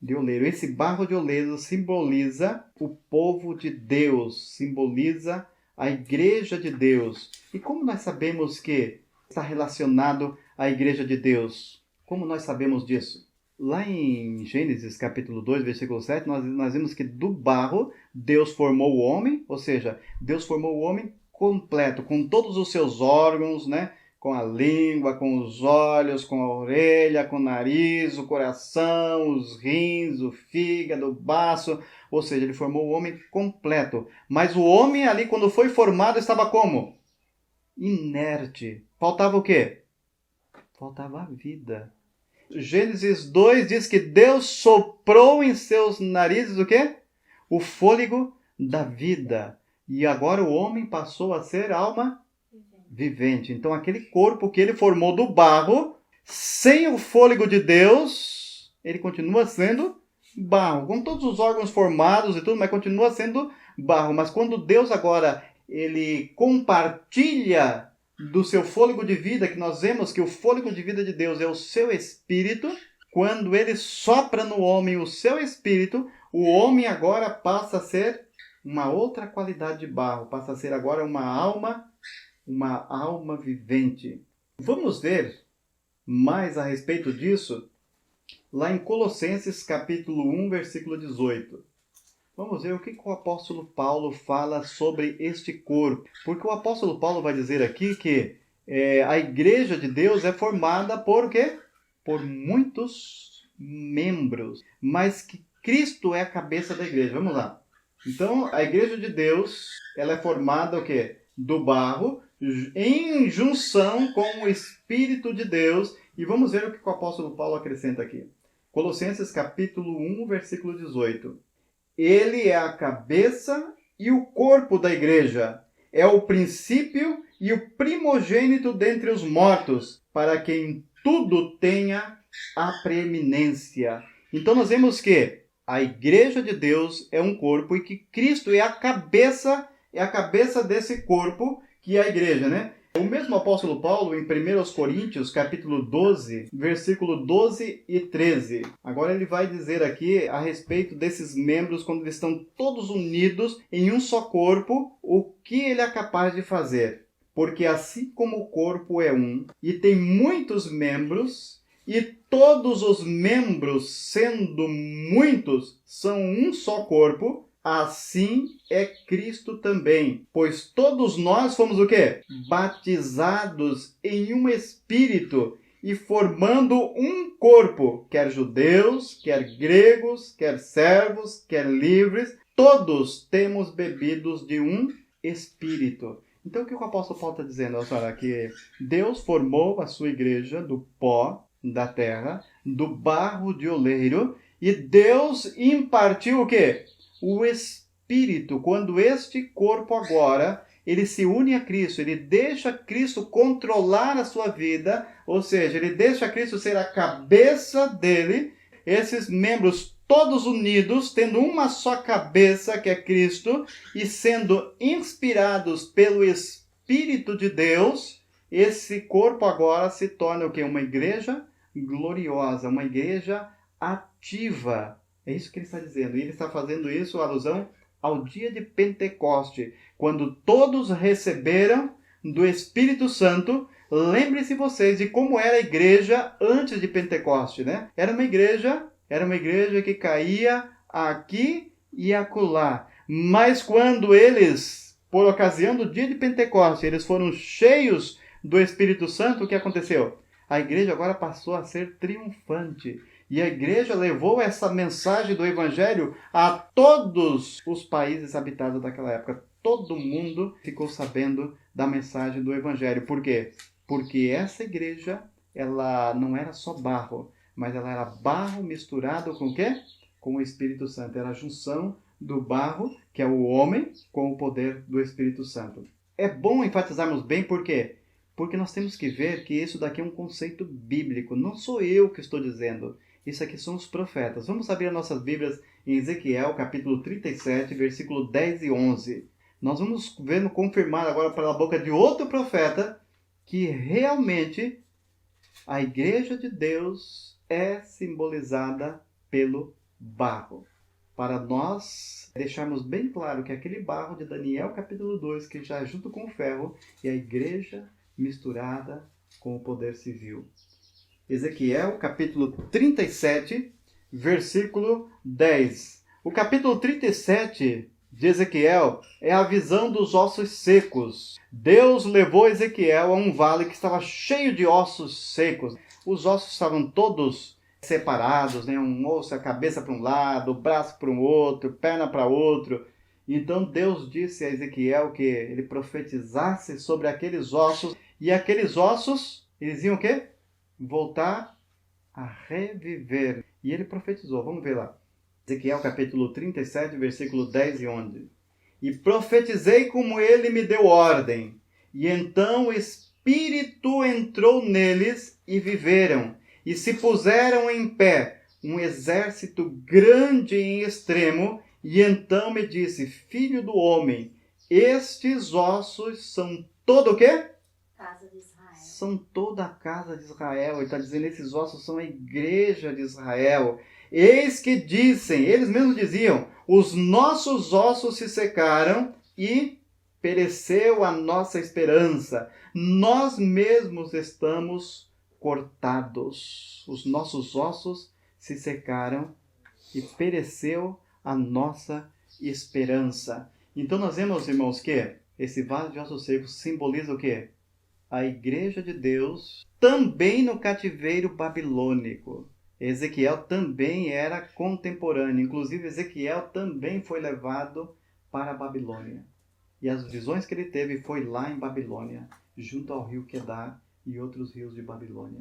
de oleiro. Esse barro de oleiro simboliza o povo de Deus, simboliza a igreja de Deus. E como nós sabemos que está relacionado à igreja de Deus? Como nós sabemos disso? Lá em Gênesis capítulo 2, versículo 7, nós vimos que do barro Deus formou o homem, ou seja, Deus formou o homem completo, com todos os seus órgãos, né? Com a língua, com os olhos, com a orelha, com o nariz, o coração, os rins, o fígado, o baço. Ou seja, ele formou o homem completo. Mas o homem ali, quando foi formado, estava como? Inerte. Faltava o quê? Faltava a vida. Gênesis 2 diz que Deus soprou em seus narizes o quê? O fôlego da vida. E agora o homem passou a ser alma vivente. Então aquele corpo que ele formou do barro, sem o fôlego de Deus, ele continua sendo barro, com todos os órgãos formados e tudo, mas continua sendo barro. Mas quando Deus agora ele compartilha do seu fôlego de vida, que nós vemos que o fôlego de vida de Deus é o seu espírito, quando ele sopra no homem o seu espírito, o homem agora passa a ser uma outra qualidade de barro, passa a ser agora uma alma vivente. Vamos ver mais a respeito disso lá em Colossenses capítulo 1, versículo 18. Vamos ver o que o apóstolo Paulo fala sobre este corpo. Porque o apóstolo Paulo vai dizer aqui que a igreja de Deus é formada por quê? Por muitos membros, mas que Cristo é a cabeça da igreja. Vamos lá. Então, a igreja de Deus, ela é formada o quê? Do barro, em junção com o Espírito de Deus. E vamos ver o que o apóstolo Paulo acrescenta aqui. Colossenses capítulo 1, versículo 18. Ele é a cabeça e o corpo da igreja. É o princípio e o primogênito dentre os mortos, para que em tudo tenha a preeminência. Então nós vemos que a igreja de Deus é um corpo e que Cristo é a cabeça desse corpo, que é a igreja, né? O mesmo apóstolo Paulo, em 1 Coríntios, capítulo 12, versículo 12 e 13. Agora ele vai dizer aqui a respeito desses membros, quando eles estão todos unidos em um só corpo, o que ele é capaz de fazer. Porque assim como o corpo é um e tem muitos membros, e todos os membros, sendo muitos, são um só corpo, assim é Cristo também. Pois todos nós fomos o quê? Batizados em um Espírito e formando um corpo, quer judeus, quer gregos, quer servos, quer livres, todos temos bebidos de um Espírito. Então o que o apóstolo Paulo está dizendo? Olha, que Deus formou a sua igreja do pó da terra, do barro de oleiro, e Deus impartiu o quê? O Espírito. Quando este corpo agora, ele se une a Cristo, ele deixa Cristo controlar a sua vida, ou seja, ele deixa Cristo ser a cabeça dele, esses membros todos unidos, tendo uma só cabeça, que é Cristo, e sendo inspirados pelo Espírito de Deus, esse corpo agora se torna o quê? Uma igreja gloriosa, uma igreja ativa. É isso que ele está dizendo. E ele está fazendo isso, alusão ao dia de Pentecoste, quando todos receberam do Espírito Santo. Lembre-se vocês de como era a igreja antes de Pentecoste, né? Era uma igreja que caía aqui e acolá. Mas quando eles, por ocasião do dia de Pentecoste, eles foram cheios do Espírito Santo, o que aconteceu? A igreja agora passou a ser triunfante. E a igreja levou essa mensagem do Evangelho a todos os países habitados daquela época. Todo mundo ficou sabendo da mensagem do Evangelho. Por quê? Porque essa igreja, ela não era só barro, mas ela era barro misturado com o quê? Com o Espírito Santo. Era a junção do barro, que é o homem, com o poder do Espírito Santo. É bom enfatizarmos bem, por quê? Porque nós temos que ver que isso daqui é um conceito bíblico. Não sou eu que estou dizendo. Isso aqui são os profetas. Vamos abrir as nossas Bíblias em Ezequiel, capítulo 37, versículo 10 e 11. Nós vamos ver confirmado agora pela boca de outro profeta que realmente a igreja de Deus é simbolizada pelo barro. Para nós deixarmos bem claro que aquele barro de Daniel, capítulo 2, que já é junto com o ferro, é a igreja misturada com o poder civil. Ezequiel, capítulo 37, versículo 10. O capítulo 37 de Ezequiel é a visão dos ossos secos. Deus levou Ezequiel a um vale que estava cheio de ossos secos. Os ossos estavam todos separados, né? Um osso, a cabeça para um lado, o braço para um outro, perna para outro. Então Deus disse a Ezequiel que ele profetizasse sobre aqueles ossos, e aqueles ossos, eles iam o quê? Voltar a reviver. E ele profetizou. Vamos ver lá. Ezequiel capítulo 37, versículo 10 e 11. E profetizei como ele me deu ordem. E então o Espírito entrou neles e viveram. E se puseram em pé um exército grande em extremo. E então me disse, filho do homem, estes ossos são todo o quê? Casa de Israel. São toda a casa de Israel. Ele está dizendo, esses ossos são a igreja de Israel. Eis que dizem, eles mesmos diziam, os nossos ossos se secaram e pereceu a nossa esperança. Nós mesmos estamos cortados. Os nossos ossos se secaram e pereceu a nossa esperança. Então nós vemos, irmãos, que esse vaso de ossos secos simboliza o quê? A igreja de Deus também no cativeiro babilônico. Ezequiel também era contemporâneo. Inclusive, Ezequiel também foi levado para a Babilônia. E as visões que ele teve foi lá em Babilônia, junto ao rio Quedar e outros rios de Babilônia.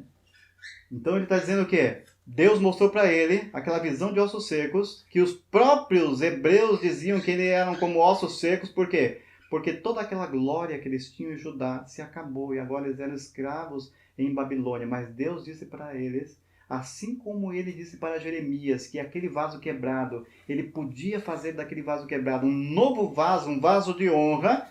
Então ele está dizendo o quê? Deus mostrou para ele aquela visão de ossos secos, que os próprios hebreus diziam que eles eram como ossos secos. Por quê? Porque toda aquela glória que eles tinham em Judá se acabou e agora eles eram escravos em Babilônia. Mas Deus disse para eles, assim como ele disse para Jeremias, que aquele vaso quebrado, ele podia fazer daquele vaso quebrado um novo vaso, um vaso de honra,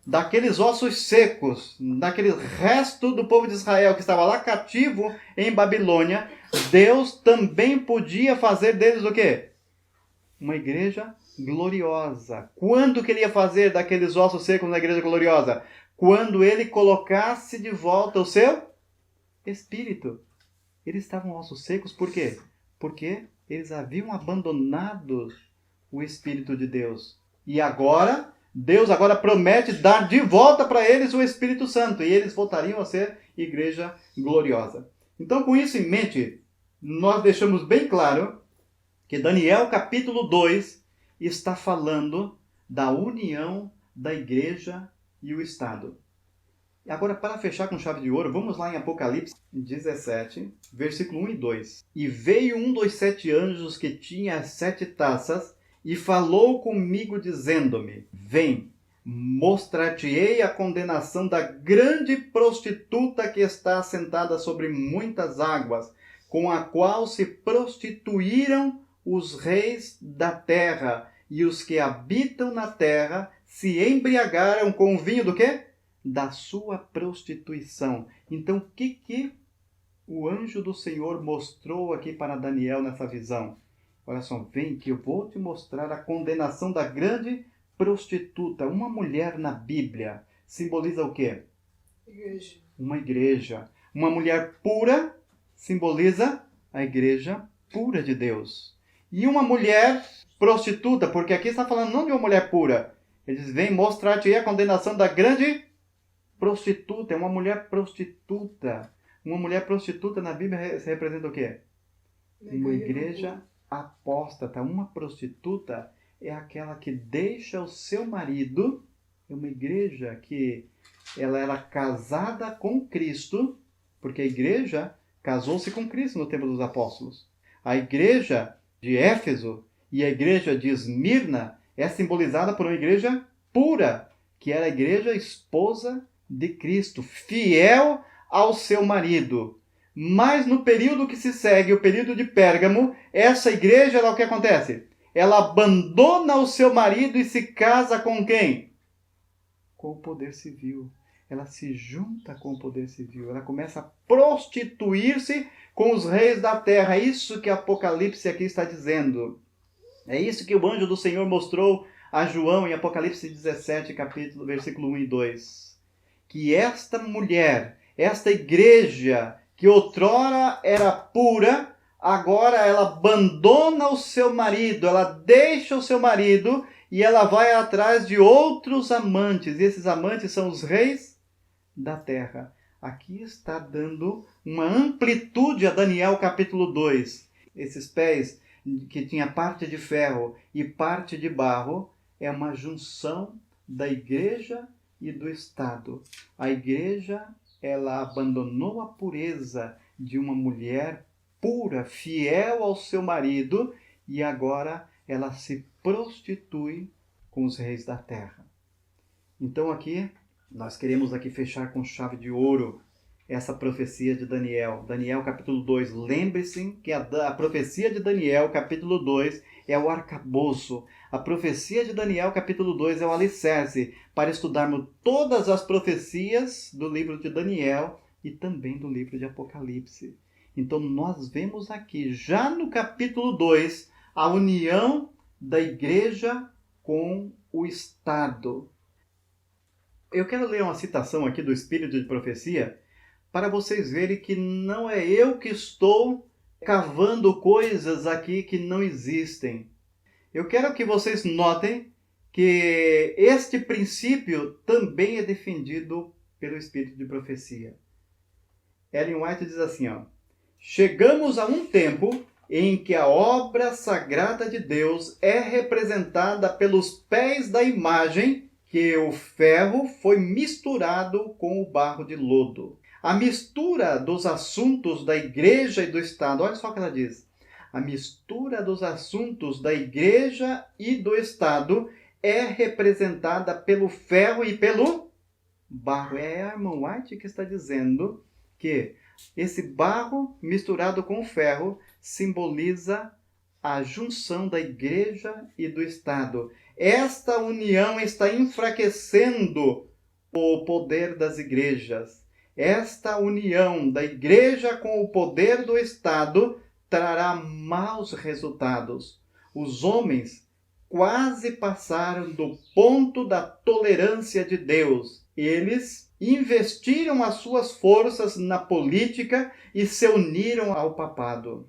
daqueles ossos secos, daquele resto do povo de Israel que estava lá cativo em Babilônia, Deus também podia fazer deles o quê? Uma igreja gloriosa. Quando que ele ia fazer daqueles ossos secos uma igreja gloriosa? quando ele colocasse de volta o seu Espírito. Eles estavam ossos secos, por quê? Porque eles haviam abandonado o Espírito de Deus. E agora, Deus agora promete dar de volta para eles o Espírito Santo. E eles voltariam a ser igreja gloriosa. Então, com isso em mente, nós deixamos bem claro que Daniel capítulo 2 está falando da união da igreja e o Estado. Agora, para fechar com chave de ouro, vamos lá em Apocalipse 17, versículo 1 e 2. E veio um dos 7 anjos que tinha as 7 taças e falou comigo dizendo-me: Vem, mostrar-te-ei a condenação da grande prostituta que está assentada sobre muitas águas, com a qual se prostituíram os reis da terra, e os que habitam na terra se embriagaram com o vinho do quê? Da sua prostituição. Então, o que o anjo do Senhor mostrou aqui para Daniel nessa visão? Olha só, vem que eu vou te mostrar a condenação da grande prostituta. Uma mulher na Bíblia simboliza o quê? Igreja. Uma igreja. Uma mulher pura simboliza a igreja pura de Deus. E uma mulher prostituta, porque aqui está falando não de uma mulher pura. Ele diz, vem mostrar-te a condenação da grande prostituta. É uma mulher prostituta. Uma mulher prostituta na Bíblia se representa o quê? Uma igreja apóstata. Uma prostituta é aquela que deixa o seu marido. É uma igreja que ela era casada com Cristo, porque a igreja casou-se com Cristo no tempo dos apóstolos. A igreja de Éfeso e a igreja de Esmirna é simbolizada por uma igreja pura, que era a igreja esposa de Cristo, fiel ao seu marido. Mas no período que se segue, o período de Pérgamo, essa igreja, o que acontece? Ela abandona o seu marido e se casa com quem? Com o poder civil. Ela se junta com o poder civil. Ela começa a prostituir-se com os reis da terra. É isso que Apocalipse aqui está dizendo. É isso que o anjo do Senhor mostrou a João em Apocalipse 17, capítulo, versículo 1 e 2. Que esta mulher, esta igreja, que outrora era pura, agora ela abandona o seu marido, ela deixa o seu marido e ela vai atrás de outros amantes. E esses amantes são os reis da terra. Aqui está dando uma amplitude a Daniel capítulo 2. Esses pés que tinha parte de ferro e parte de barro é uma junção da igreja e do Estado. A igreja, ela abandonou a pureza de uma mulher pura, fiel ao seu marido, e agora ela se prostitui com os reis da terra. Então aqui, nós queremos aqui fechar com chave de ouro essa profecia de Daniel. Daniel capítulo 2. Lembre-se que a profecia de Daniel capítulo 2 é o arcabouço. A profecia de Daniel capítulo 2 é o alicerce para estudarmos todas as profecias do livro de Daniel e também do livro de Apocalipse. Então nós vemos aqui, já no capítulo 2, a união da igreja com o Estado. Eu quero ler uma citação aqui do Espírito de Profecia para vocês verem que não é eu que estou cavando coisas aqui que não existem. Eu quero que vocês notem que este princípio também é defendido pelo Espírito de Profecia. Ellen White diz assim, chegamos a um tempo em que a obra sagrada de Deus é representada pelos pés da imagem que o ferro foi misturado com o barro de lodo. A mistura dos assuntos da igreja e do Estado, olha só o que ela diz. A mistura dos assuntos da igreja e do Estado é representada pelo ferro e pelo barro. É a irmã White que está dizendo que esse barro misturado com o ferro simboliza a junção da igreja e do Estado. Esta união está enfraquecendo o poder das igrejas. Esta união da igreja com o poder do Estado trará maus resultados. Os homens quase passaram do ponto da tolerância de Deus. eles investiram as suas forças na política e se uniram ao papado.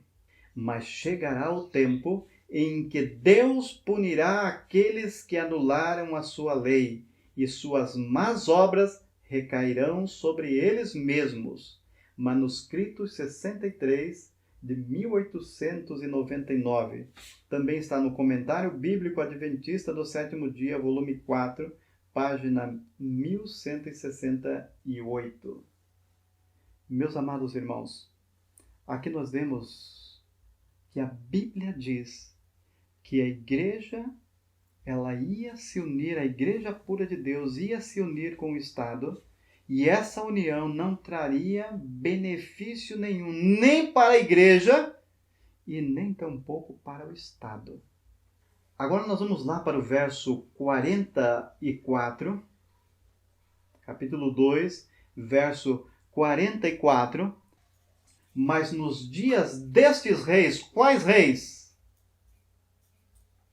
Mas chegará o tempo em que Deus punirá aqueles que anularam a sua lei, e suas más obras recairão sobre eles mesmos. Manuscrito 63, de 1899. Também está no Comentário Bíblico Adventista do Sétimo Dia, volume 4, página 1168. Meus amados irmãos, aqui nós vemos que a Bíblia diz que a igreja, ela ia se unir, a igreja pura de Deus ia se unir com o Estado, e essa união não traria benefício nenhum, nem para a igreja e nem tampouco para o Estado. Agora nós vamos lá para o verso 44, capítulo 2, verso 44. Mas nos dias destes reis, quais reis?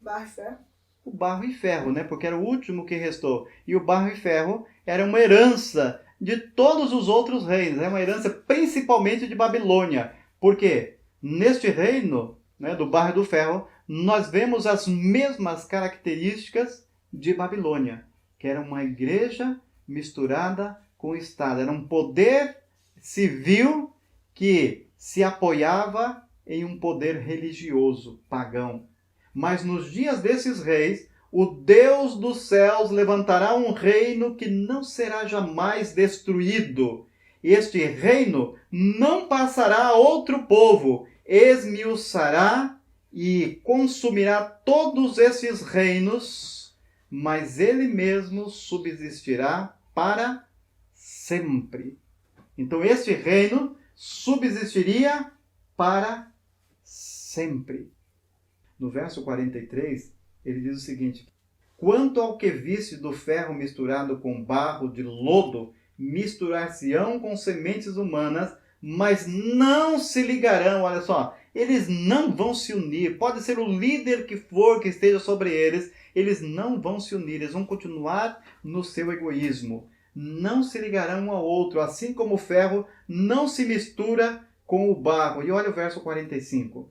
Barro e ferro. O barro e ferro, né? Porque era o último que restou. E o barro e ferro era uma herança de todos os outros reinos. É uma herança principalmente de Babilônia. Por quê? Neste reino, né, do barro e do ferro, nós vemos as mesmas características de Babilônia, que era uma igreja misturada com o Estado. Era um poder civil que se apoiava em um poder religioso, pagão. Mas nos dias desses reis, o Deus dos céus levantará um reino que não será jamais destruído. Este reino não passará a outro povo, esmiuçará e consumirá todos esses reinos, mas ele mesmo subsistirá para sempre. Então este reino subsistiria para sempre. No verso 43, ele diz o seguinte: quanto ao que viste do ferro misturado com barro de lodo, misturar-se-ão com sementes humanas, mas não se ligarão. Olha só, eles não vão se unir. Pode ser o líder que for que esteja sobre eles, eles não vão se unir. Eles vão continuar no seu egoísmo. Não se ligarão um ao outro, assim como o ferro não se mistura com o barro. E olha o verso 45.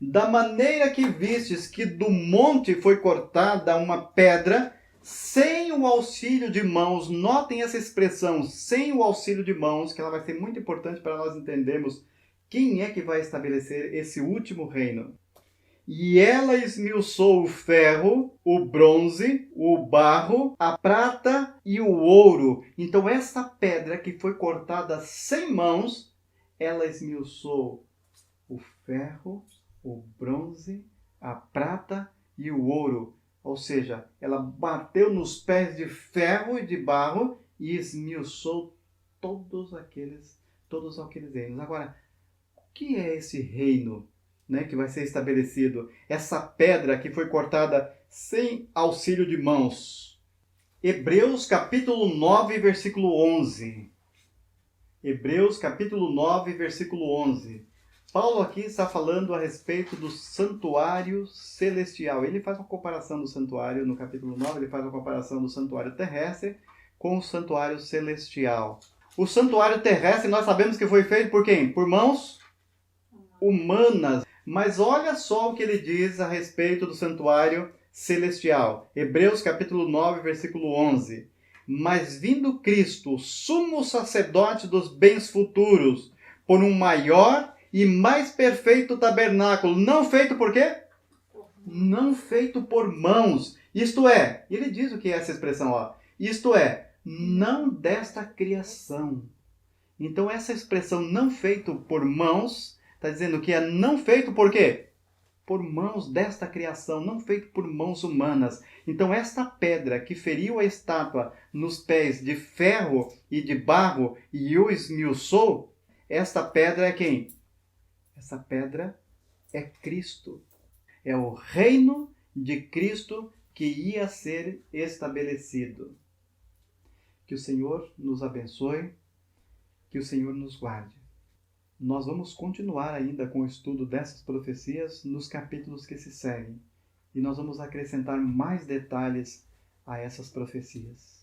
Da maneira que vistes que do monte foi cortada uma pedra, sem o auxílio de mãos, notem essa expressão, sem o auxílio de mãos, que ela vai ser muito importante para nós entendermos quem é que vai estabelecer esse último reino. E ela esmiuçou o ferro, o bronze, o barro, a prata e o ouro. Então essa pedra que foi cortada sem mãos, ela esmiuçou o ferro, o bronze, a prata e o ouro. Ou seja, ela bateu nos pés de ferro e de barro e esmiuçou todos aqueles reinos. Agora, o que é esse reino, né, que vai ser estabelecido? Essa pedra que foi cortada sem auxílio de mãos. Hebreus capítulo 9, versículo 11. Hebreus capítulo 9, versículo 11. Paulo aqui está falando a respeito do santuário celestial. Ele faz uma comparação do santuário, no capítulo 9, ele faz uma comparação do santuário terrestre com o santuário celestial. O santuário terrestre nós sabemos que foi feito por quem? Por mãos humanas. Mas olha só o que ele diz a respeito do santuário celestial. Hebreus capítulo 9, versículo 11. Mas vindo Cristo, sumo sacerdote dos bens futuros, por um maior e mais perfeito tabernáculo, não feito por quê? Não feito por mãos. Isto é, ele diz o que é essa expressão, ó. Isto é, não desta criação. Então essa expressão não feito por mãos, está dizendo que é não feito por quê? Por mãos desta criação, não feito por mãos humanas. Então esta pedra que feriu a estátua nos pés de ferro e de barro e o esmiuçou, esta pedra é quem? Essa pedra é Cristo. É o reino de Cristo que ia ser estabelecido. Que o Senhor nos abençoe, que o Senhor nos guarde. Nós vamos continuar ainda com o estudo dessas profecias nos capítulos que se seguem. E nós vamos acrescentar mais detalhes a essas profecias.